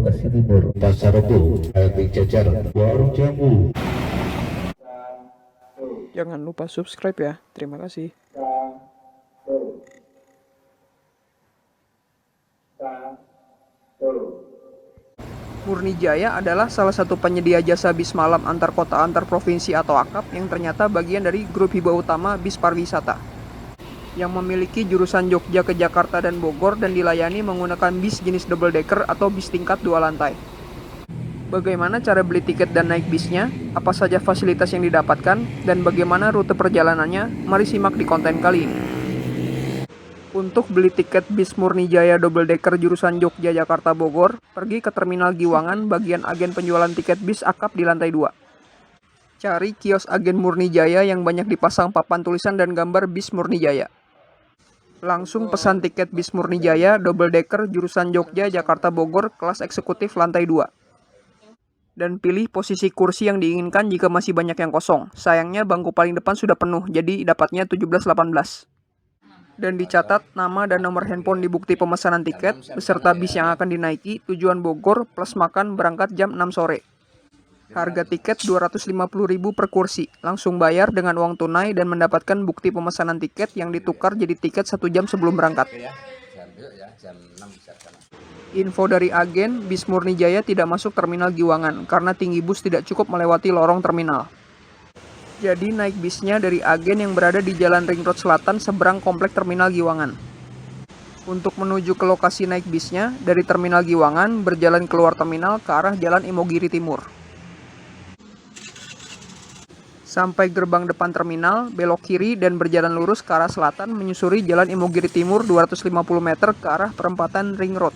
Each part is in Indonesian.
Bekasi Timur, Pasar Rebo, Albi Jajar, Warung Jamu. Jangan lupa subscribe ya. Terima kasih. Murni Jaya adalah salah satu penyedia jasa bis malam antar kota antar provinsi atau AKAP yang ternyata bagian dari grup hibah utama bis pariwisata yang memiliki jurusan Jogja ke Jakarta dan Bogor dan dilayani menggunakan bis jenis double decker atau bis tingkat 2 lantai. Bagaimana cara beli tiket dan naik bisnya, apa saja fasilitas yang didapatkan, dan bagaimana rute perjalanannya, mari simak di konten kali ini. Untuk beli tiket bis Murni Jaya double decker jurusan Jogja Jakarta Bogor, pergi ke Terminal Giwangan bagian agen penjualan tiket bis AKAP di lantai 2. Cari kios agen Murni Jaya yang banyak dipasang papan tulisan dan gambar bis Murni Jaya. Langsung pesan tiket bis Murni Jaya double decker jurusan Jogja Jakarta Bogor kelas eksekutif lantai 2. Dan pilih posisi kursi yang diinginkan jika masih banyak yang kosong. Sayangnya bangku paling depan sudah penuh, jadi dapatnya 17-18. Dan dicatat nama dan nomor handphone di bukti pemesanan tiket, beserta bis yang akan dinaiki, tujuan Bogor, plus makan berangkat jam 6 sore. Harga tiket Rp250.000 per kursi, langsung bayar dengan uang tunai dan mendapatkan bukti pemesanan tiket yang ditukar jadi tiket 1 jam sebelum berangkat. Info dari agen, bis Murni Jaya tidak masuk Terminal Giwangan karena tinggi bus tidak cukup melewati lorong terminal. Jadi naik bisnya dari agen yang berada di Jalan Ring Road Selatan seberang komplek Terminal Giwangan. Untuk menuju ke lokasi naik bisnya, dari Terminal Giwangan berjalan keluar terminal ke arah Jalan Imogiri Timur. Sampai gerbang depan terminal, belok kiri dan berjalan lurus ke arah selatan menyusuri Jalan Imogiri Timur 250 meter ke arah perempatan Ring Road.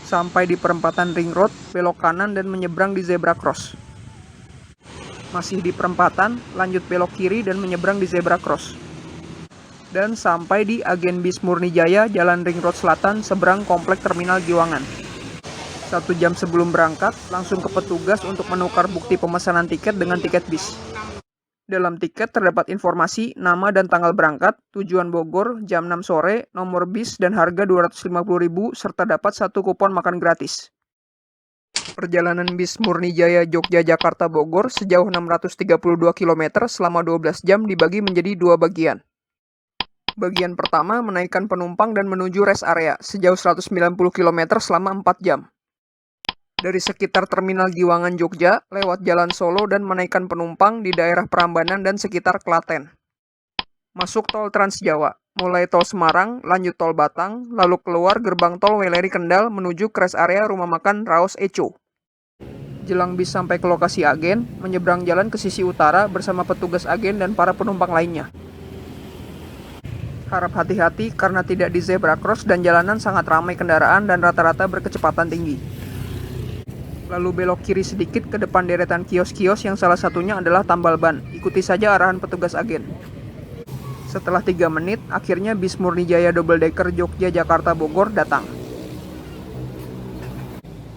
Sampai di perempatan Ring Road, belok kanan dan menyeberang di zebra cross. Masih di perempatan, lanjut belok kiri dan menyeberang di zebra cross. Dan sampai di agen bis Murni Jaya Jalan Ring Road Selatan seberang komplek Terminal Giwangan. 1 jam sebelum berangkat, langsung ke petugas untuk menukar bukti pemesanan tiket dengan tiket bis. Dalam tiket terdapat informasi, nama dan tanggal berangkat, tujuan Bogor, jam 6 sore, nomor bis dan harga Rp250.000 serta dapat 1 kupon makan gratis. Perjalanan bis Murni Jaya Jogja Jakarta Bogor sejauh 632 km selama 12 jam dibagi menjadi 2 bagian. Bagian pertama menaikkan penumpang dan menuju rest area sejauh 190 km selama 4 jam. Dari sekitar Terminal Giwangan Jogja, lewat Jalan Solo dan menaikkan penumpang di daerah Prambanan dan sekitar Klaten. Masuk tol Trans Jawa, mulai tol Semarang, lanjut tol Batang, lalu keluar gerbang tol Weleri Kendal menuju ke rest area rumah makan Raos Eco. Jelang bis sampai ke lokasi agen, menyeberang jalan ke sisi utara bersama petugas agen dan para penumpang lainnya. Harap hati-hati karena tidak di zebra cross dan jalanan sangat ramai kendaraan dan rata-rata berkecepatan tinggi. Lalu belok kiri sedikit ke depan deretan kios-kios yang salah satunya adalah tambal ban. Ikuti saja arahan petugas agen. Setelah 3 menit, akhirnya bis Murni Jaya double decker Jogja Jakarta Bogor datang.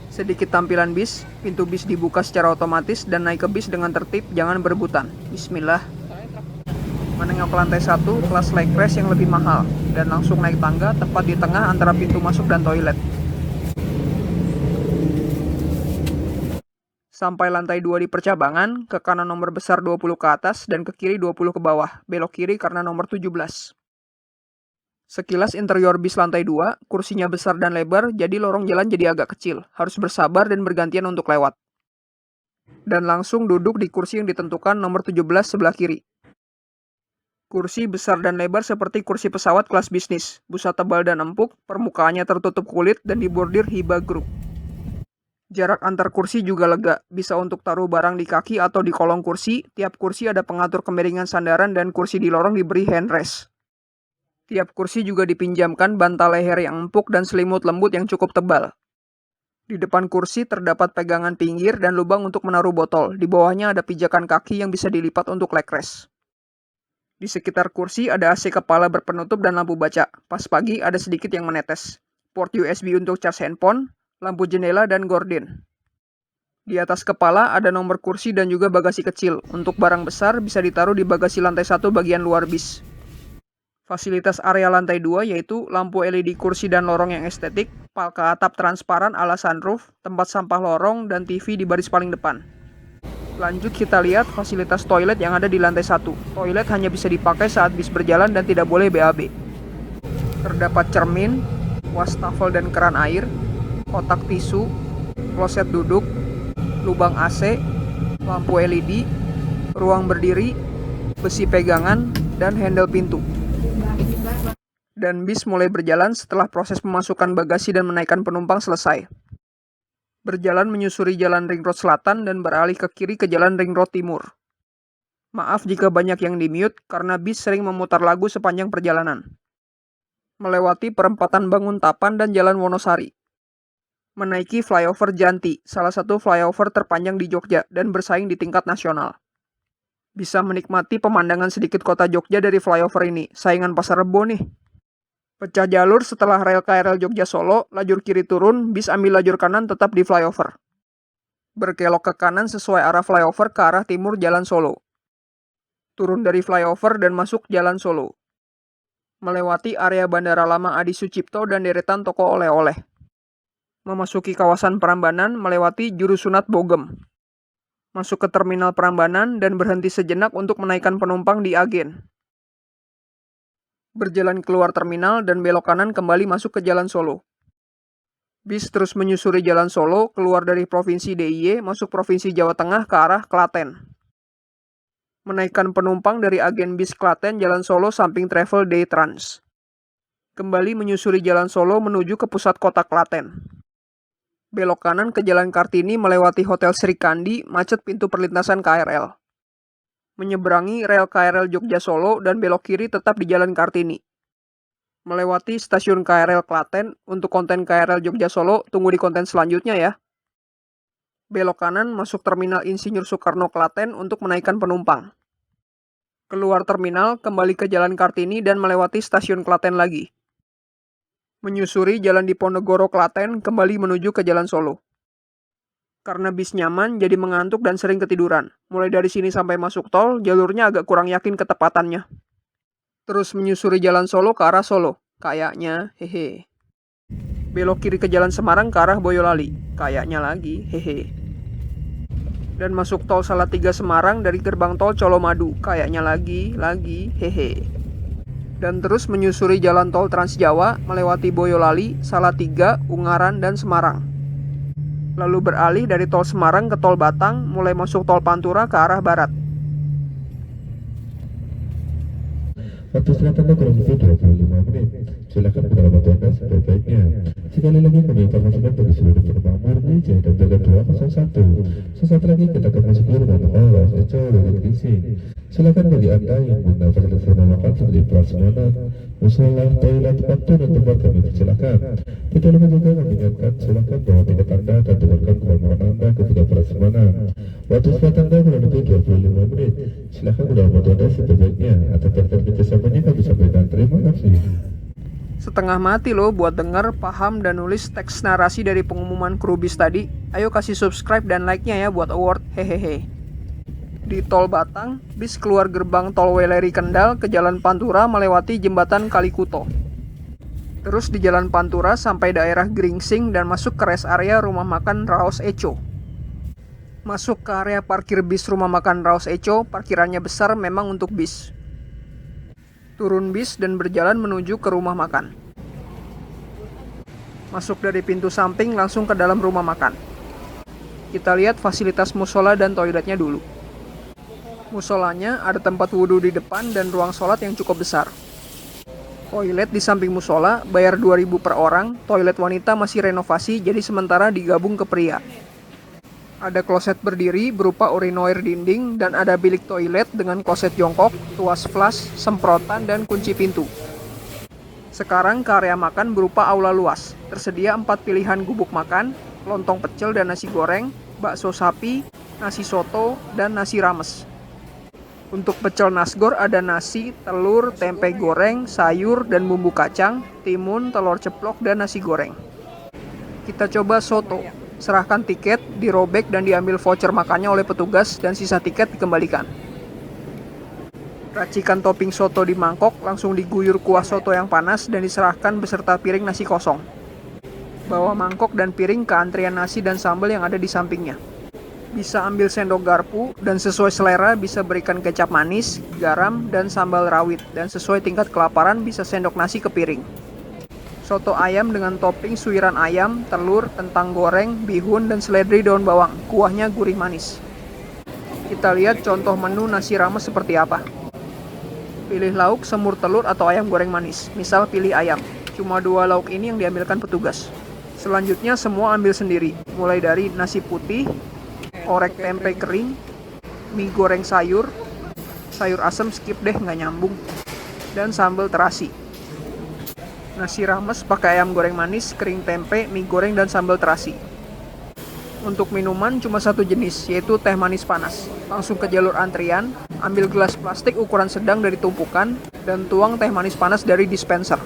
Sedikit tampilan bis, pintu bis dibuka secara otomatis dan naik ke bis dengan tertib, jangan berebutan. Bismillah. Menengok ke lantai 1, kelas leg rest yang lebih mahal, dan langsung naik tangga tepat di tengah antara pintu masuk dan toilet. Sampai lantai 2 di percabangan, ke kanan nomor besar 20 ke atas dan ke kiri 20 ke bawah, belok kiri karena nomor 17. Sekilas interior bis lantai 2, kursinya besar dan lebar, jadi lorong jalan jadi agak kecil, harus bersabar dan bergantian untuk lewat. Dan langsung duduk di kursi yang ditentukan nomor 17 sebelah kiri. Kursi besar dan lebar seperti kursi pesawat kelas bisnis, busa tebal dan empuk, permukaannya tertutup kulit dan dibordir Hiba Group. Jarak antar kursi juga lega, bisa untuk taruh barang di kaki atau di kolong kursi. Tiap kursi ada pengatur kemiringan sandaran dan kursi di lorong diberi handrest. Tiap kursi juga dipinjamkan bantal leher yang empuk dan selimut lembut yang cukup tebal. Di depan kursi terdapat pegangan pinggir dan lubang untuk menaruh botol. Di bawahnya ada pijakan kaki yang bisa dilipat untuk leg rest. Di sekitar kursi ada AC kepala berpenutup dan lampu baca. Pas pagi ada sedikit yang menetes. Port USB untuk charge handphone, lampu jendela dan gorden. Di atas kepala ada nomor kursi dan juga bagasi kecil. Untuk barang besar bisa ditaruh di bagasi lantai 1 bagian luar bis. Fasilitas area lantai 2 yaitu lampu LED kursi dan lorong yang estetik, palka atap transparan ala sunroof, tempat sampah lorong, dan TV di baris paling depan. Lanjut kita lihat fasilitas toilet yang ada di lantai 1. Toilet hanya bisa dipakai saat bis berjalan dan tidak boleh BAB. Terdapat cermin, wastafel dan keran air, kotak tisu, kloset duduk, lubang AC, lampu LED, ruang berdiri, besi pegangan, dan handle pintu. Dan bis mulai berjalan setelah proses memasukkan bagasi dan menaikkan penumpang selesai. Berjalan menyusuri jalan Ring Road Selatan dan beralih ke kiri ke jalan Ring Road Timur. Maaf jika banyak yang di-mute karena bis sering memutar lagu sepanjang perjalanan. Melewati perempatan Banguntapan dan Jalan Wonosari. Menaiki flyover Janti, salah satu flyover terpanjang di Jogja dan bersaing di tingkat nasional. Bisa menikmati pemandangan sedikit kota Jogja dari flyover ini, saingan Pasar Rebo nih. Pecah jalur setelah rel KRL Jogja Solo, lajur kiri turun, bis ambil lajur kanan tetap di flyover. Berkelok ke kanan sesuai arah flyover ke arah timur Jalan Solo. Turun dari flyover dan masuk Jalan Solo. Melewati area Bandara Lama Adi Sucipto dan deretan toko oleh-oleh. Memasuki kawasan Prambanan melewati Jurusunat Bogem. Masuk ke terminal Prambanan dan berhenti sejenak untuk menaikkan penumpang di Agen. Berjalan keluar terminal dan belok kanan kembali masuk ke Jalan Solo. Bis terus menyusuri Jalan Solo, keluar dari Provinsi DIY, masuk Provinsi Jawa Tengah ke arah Klaten. Menaikkan penumpang dari agen bis Klaten Jalan Solo samping Travel Day Trans. Kembali menyusuri Jalan Solo menuju ke pusat kota Klaten. Belok kanan ke Jalan Kartini melewati Hotel Sri Kandi, macet pintu perlintasan KRL. Menyeberangi rel KRL Jogja Solo dan belok kiri tetap di Jalan Kartini. Melewati stasiun KRL Klaten, untuk konten KRL Jogja Solo tunggu di konten selanjutnya ya. Belok kanan masuk Terminal Insinyur Soekarno Klaten untuk menaikkan penumpang. Keluar terminal kembali ke Jalan Kartini dan melewati stasiun Klaten lagi. Menyusuri Jalan Diponegoro Klaten kembali menuju ke Jalan Solo. Karena bis nyaman, jadi mengantuk dan sering ketiduran. Mulai dari sini sampai masuk tol, jalurnya agak kurang yakin ketepatannya. Terus menyusuri Jalan Solo ke arah Solo. Kayaknya, hehe. Belok kiri ke Jalan Semarang ke arah Boyolali. Kayaknya lagi, hehe. Dan masuk tol Salatiga Semarang dari gerbang tol Colomadu. Kayaknya lagi, hehe. Dan terus menyusuri Jalan Tol Trans Jawa, melewati Boyolali, Salatiga, Ungaran, dan Semarang. Lalu beralih dari tol Semarang ke tol Batang, mulai masuk tol Pantura ke arah barat. Waktu selatan kurang lebih 25 menit. Silakan kepada bantu Anda sebaik-baiknya. Sekali lagi kami informasikan bagi seluruh penumpang murni dan jaga 201. Sesaat lagi kita akan masuk ke gerbang tol Raos Eco dari Grising. Silakan bagi Anda yang menggunakan fasilitas rumah makan seperti prasmanan, musola, toilet, waktu dan tempat kami persilakan. Tidak lupa juga kami ingatkan silakan bawa tiket Anda dan tukarkan kemampuan Anda ketika prasmanan. Waktu selat Anda kurang lebih 25 menit. Silakan kepada bantu Anda sebaik-baiknya. Atas perhatian kerjasamanya kami sampaikan terima kasih. Setengah mati loh buat denger, paham, dan nulis teks narasi dari pengumuman kru bis tadi. Ayo kasih subscribe dan like-nya ya buat award, hehehe. Di tol Batang, bis keluar gerbang tol Weleri Kendal ke Jalan Pantura melewati jembatan Kalikuto. Terus di Jalan Pantura sampai daerah Gringsing dan masuk ke rest area rumah makan Raos Eco. Masuk ke area parkir bis rumah makan Raos Eco, parkirannya besar memang untuk bis. Turun bis dan berjalan menuju ke rumah makan. Masuk dari pintu samping langsung ke dalam rumah makan. Kita lihat fasilitas musola dan toiletnya dulu. Musolanya ada tempat wudhu di depan dan ruang sholat yang cukup besar. Toilet di samping musola, bayar 2.000 per orang, toilet wanita masih renovasi jadi sementara digabung ke pria. Ada kloset berdiri berupa urinoir dinding dan ada bilik toilet dengan kloset jongkok, tuas flush, semprotan, dan kunci pintu. Sekarang ke area makan berupa aula luas, tersedia 4 pilihan gubuk makan, lontong pecel dan nasi goreng, bakso sapi, nasi soto, dan nasi rames. Untuk pecel nasgor ada nasi, telur, tempe goreng, sayur, dan bumbu kacang, timun, telur ceplok, dan nasi goreng. Kita coba soto. Serahkan tiket, dirobek, dan diambil voucher makannya oleh petugas dan sisa tiket dikembalikan. Racikan topping soto di mangkok, langsung diguyur kuah soto yang panas dan diserahkan beserta piring nasi kosong. Bawa mangkok dan piring ke antrian nasi dan sambal yang ada di sampingnya. Bisa ambil sendok garpu, dan sesuai selera bisa berikan kecap manis, garam, dan sambal rawit. Dan sesuai tingkat kelaparan bisa sendok nasi ke piring. Soto ayam dengan topping suiran ayam, telur, kentang goreng, bihun, dan seledri daun bawang. Kuahnya gurih manis. Kita lihat contoh menu nasi rames seperti apa. Pilih lauk, semur telur, atau ayam goreng manis. Misal pilih ayam. Cuma 2 lauk ini yang diambilkan petugas. Selanjutnya semua ambil sendiri. Mulai dari nasi putih, orek tempe kering, mie goreng sayur asem skip deh nggak nyambung, dan sambal terasi. Nasi rames pakai ayam goreng manis, kering tempe, mie goreng, dan sambal terasi. Untuk minuman cuma satu jenis, yaitu teh manis panas. Langsung ke jalur antrian, ambil gelas plastik ukuran sedang dari tumpukan, dan tuang teh manis panas dari dispenser.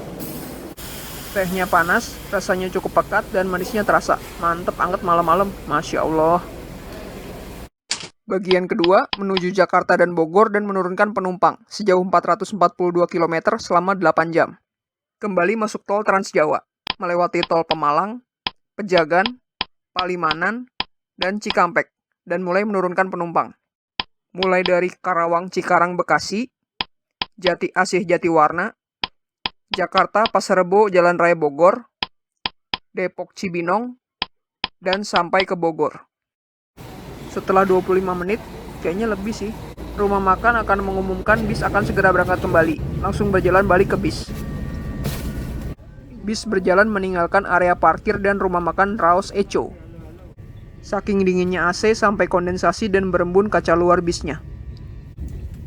Tehnya panas, rasanya cukup pekat, dan manisnya terasa. Mantep anget malam-malam, Masya Allah. Bagian kedua, menuju Jakarta dan Bogor dan menurunkan penumpang sejauh 442 km selama 8 jam. Kembali masuk tol Trans Jawa, melewati tol Pemalang, Pejagan, Palimanan, dan Cikampek, dan mulai menurunkan penumpang. Mulai dari Karawang Cikarang Bekasi, Jati Asih Jatiwarna, Jakarta Pasar Rebo Jalan Raya Bogor, Depok Cibinong, dan sampai ke Bogor. Setelah 25 menit, kayaknya lebih sih, rumah makan akan mengumumkan bis akan segera berangkat kembali. Langsung berjalan balik ke bis. Bis berjalan meninggalkan area parkir dan rumah makan Raos Echo. Saking dinginnya AC sampai kondensasi dan berembun kaca luar bisnya.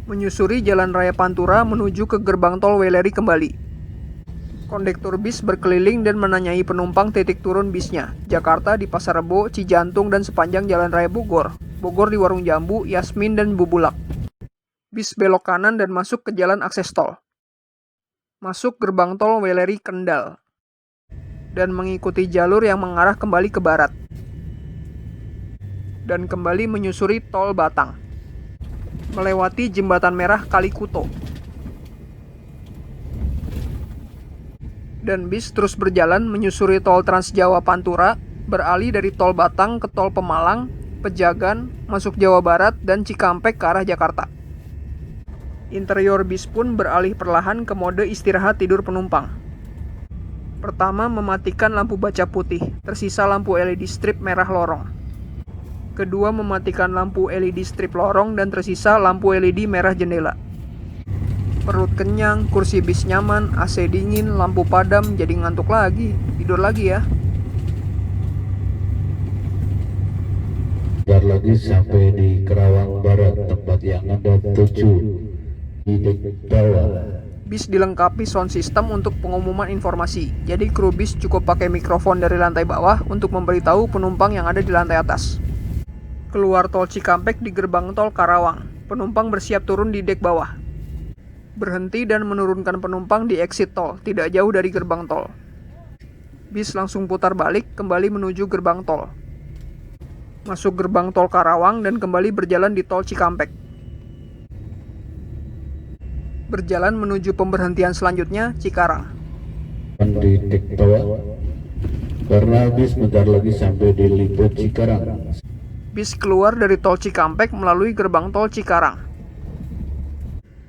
Menyusuri Jalan Raya Pantura menuju ke gerbang tol Weleri kembali. Kondektur bis berkeliling dan menanyai penumpang titik turun bisnya. Jakarta di Pasar Rebo, Cijantung, dan sepanjang Jalan Raya Bogor. Bogor di Warung Jambu, Yasmin, dan Bubulak. Bis belok kanan dan masuk ke jalan akses tol. Masuk gerbang tol Weleri Kendal. Dan mengikuti jalur yang mengarah kembali ke barat. Dan kembali menyusuri tol Batang. Melewati Jembatan Merah Kalikuto. Dan bis terus berjalan menyusuri tol Trans Jawa Pantura, beralih dari tol Batang ke tol Pemalang, Pejagan, masuk Jawa Barat, dan Cikampek ke arah Jakarta. Interior bis pun beralih perlahan ke mode istirahat tidur penumpang. Pertama, mematikan lampu baca putih, tersisa lampu LED strip merah lorong. Kedua, mematikan lampu LED strip lorong dan tersisa lampu LED merah jendela. Perut kenyang, kursi bis nyaman, AC dingin, lampu padam, jadi ngantuk lagi. Tidur lagi ya. Bentar lagi sampai di Karawang Barat, tempat yang Anda tuju di dek bawah. Bis dilengkapi sound system untuk pengumuman informasi. Jadi kru bis cukup pakai mikrofon dari lantai bawah untuk memberitahu penumpang yang ada di lantai atas. Keluar tol Cikampek di gerbang tol Karawang. Penumpang bersiap turun di dek bawah. Berhenti dan menurunkan penumpang di exit tol, tidak jauh dari gerbang tol. Bis langsung putar balik, kembali menuju gerbang tol. Masuk gerbang tol Karawang dan kembali berjalan di tol Cikampek. Berjalan menuju pemberhentian selanjutnya, Cikarang. Di dek bawah, karena bis bentar lagi sampai di Lipo Cikarang. Bis keluar dari tol Cikampek melalui gerbang tol Cikarang.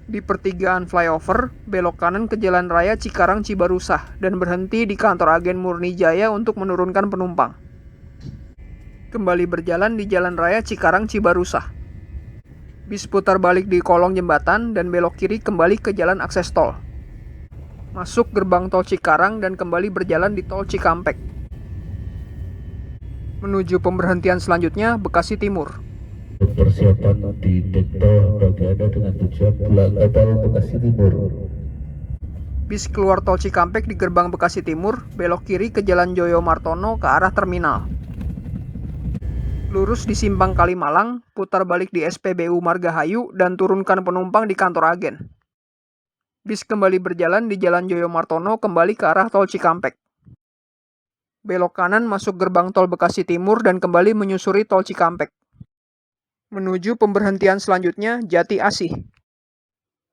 Di pertigaan flyover, belok kanan ke Jalan Raya Cikarang Cibarusah dan berhenti di kantor agen Murni Jaya untuk menurunkan penumpang. Kembali berjalan di Jalan Raya Cikarang Cibarusah. Bis putar balik di kolong jembatan dan belok kiri kembali ke jalan akses tol. Masuk gerbang tol Cikarang dan kembali berjalan di tol Cikampek. Menuju pemberhentian selanjutnya, Bekasi Timur. Persiapan di dek bawah bagi Anda dengan tujuan pulang kapal Bekasi Timur. Bis keluar tol Cikampek di gerbang Bekasi Timur, belok kiri ke Jalan Joyo Martono ke arah terminal. Lurus di Simpang Kalimalang, putar balik di SPBU Margahayu dan turunkan penumpang di kantor agen. Bis kembali berjalan di Jalan Joyo Martono kembali ke arah tol Cikampek. Belok kanan masuk gerbang tol Bekasi Timur dan kembali menyusuri tol Cikampek. Menuju pemberhentian selanjutnya, Jati Asih.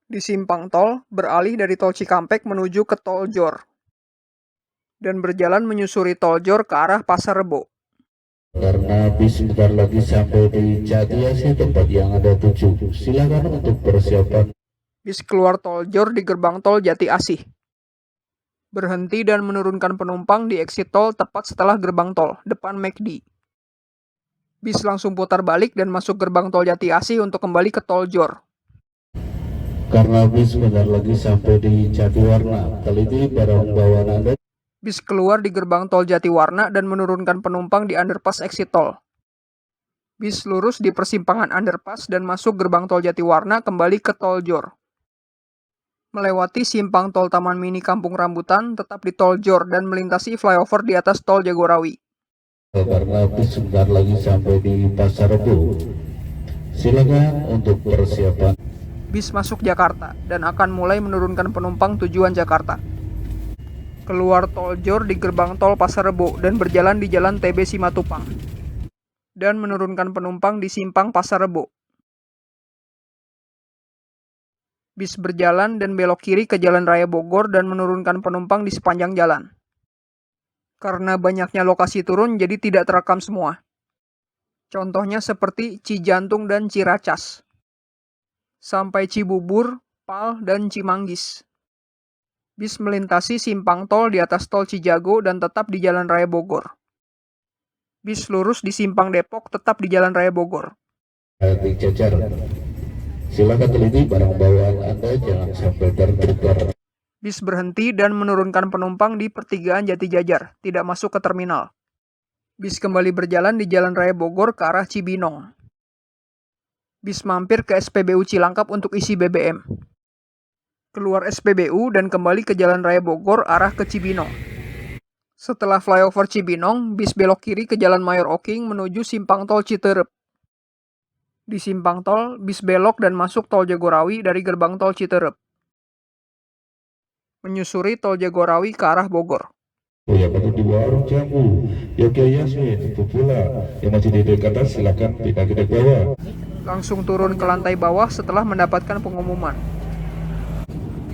Di simpang tol, beralih dari tol Cikampek menuju ke tol Jor. dan berjalan menyusuri tol Jor ke arah Pasar Rebo. Karena bis sebentar lagi sampai di Jati Asih tempat yang ada 7. Silakan untuk persiapan. Bis keluar tol Jor di gerbang tol Jati Asih. Berhenti dan menurunkan penumpang di exit tol tepat setelah gerbang tol, depan McD. Bis langsung putar balik dan masuk gerbang tol Jati Asih untuk kembali ke tol Jor. Karena bis sebentar lagi sampai di Jatiwarna, teliti barang bawaan Anda. Bis keluar di gerbang tol Jatiwarna dan menurunkan penumpang di underpass exit tol. Bis lurus di persimpangan underpass dan masuk gerbang tol Jatiwarna kembali ke tol Jor. Melewati simpang tol Taman Mini Kampung Rambutan tetap di tol Jor dan melintasi flyover di atas tol Jagorawi. Karena bis sebentar lagi sampai di Pasar Rebo. Silakan untuk persiapan. Bis masuk Jakarta dan akan mulai menurunkan penumpang tujuan Jakarta. Keluar tol Jor di gerbang tol Pasar Rebo dan berjalan di jalan TB Simatupang. Dan menurunkan penumpang di simpang Pasar Rebo. Bis berjalan dan belok kiri ke Jalan Raya Bogor dan menurunkan penumpang di sepanjang jalan. Karena banyaknya lokasi turun jadi tidak terekam semua. Contohnya seperti Cijantung dan Ciracas. Sampai Cibubur, Pal, dan Cimanggis. Bis melintasi simpang tol di atas tol Cijago dan tetap di Jalan Raya Bogor. Bis lurus di simpang Depok tetap di Jalan Raya Bogor. Di Cecer. Silakan teliti barang bawaan Anda jangan sampai tertukar. Bis berhenti dan menurunkan penumpang di pertigaan Jati Jajar, tidak masuk ke terminal. Bis kembali berjalan di Jalan Raya Bogor ke arah Cibinong. Bis mampir ke SPBU Cilangkap untuk isi BBM. Keluar SPBU dan kembali ke Jalan Raya Bogor arah ke Cibinong. Setelah flyover Cibinong, bis belok kiri ke Jalan Mayor Oking menuju simpang tol Citerep. Di simpang tol, bis belok dan masuk tol Jagorawi dari gerbang tol Citerep. Menyusuri tol Jagorawi ke arah Bogor. Yang untuk di warung jamu, yang Kiai Yasmin, itu pula yang masih di dekat atas silakan pindah ke dek bawah. Langsung turun ke lantai bawah setelah mendapatkan pengumuman.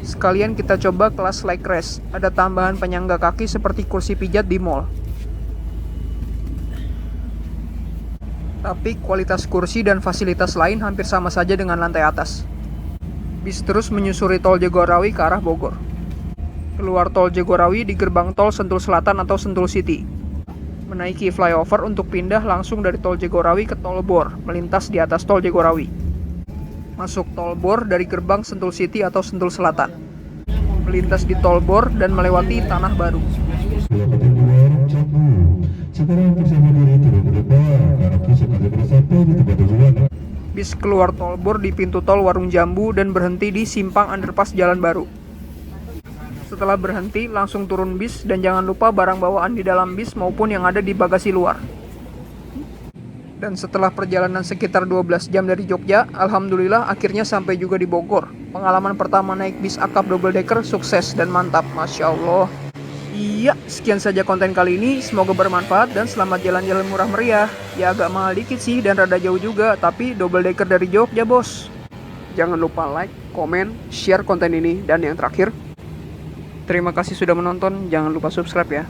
Sekalian kita coba kelas leg rest, ada tambahan penyangga kaki seperti kursi pijat di mall. Tapi kualitas kursi dan fasilitas lain hampir sama saja dengan lantai atas. Bis terus menyusuri tol Jagorawi ke arah Bogor. Keluar tol Jagorawi di gerbang tol Sentul Selatan atau Sentul City. Menaiki flyover untuk pindah langsung dari tol Jagorawi ke tol Bor, melintas di atas tol Jagorawi. Masuk tol Bor dari gerbang Sentul City atau Sentul Selatan. Melintas di tol Bor dan melewati Tanah Baru. Silakan di warung jamu. Sekarang bersama diri turun ke dek bawah karena bis akan segera sampai di tempat tujuan. Bis keluar tol Bor di pintu tol Warung Jambu dan berhenti di simpang underpass Jalan Baru. Setelah berhenti, langsung turun bis dan jangan lupa barang bawaan di dalam bis maupun yang ada di bagasi luar. Dan setelah perjalanan sekitar 12 jam dari Jogja, alhamdulillah akhirnya sampai juga di Bogor. Pengalaman pertama naik bis akap double decker sukses dan mantap, Masya Allah. Iya, sekian saja konten kali ini, semoga bermanfaat dan selamat jalan-jalan murah meriah. Ya agak mahal dikit sih dan rada jauh juga, tapi double decker dari Jogja bos. Jangan lupa like, komen, share konten ini, dan yang terakhir, terima kasih sudah menonton, jangan lupa subscribe ya.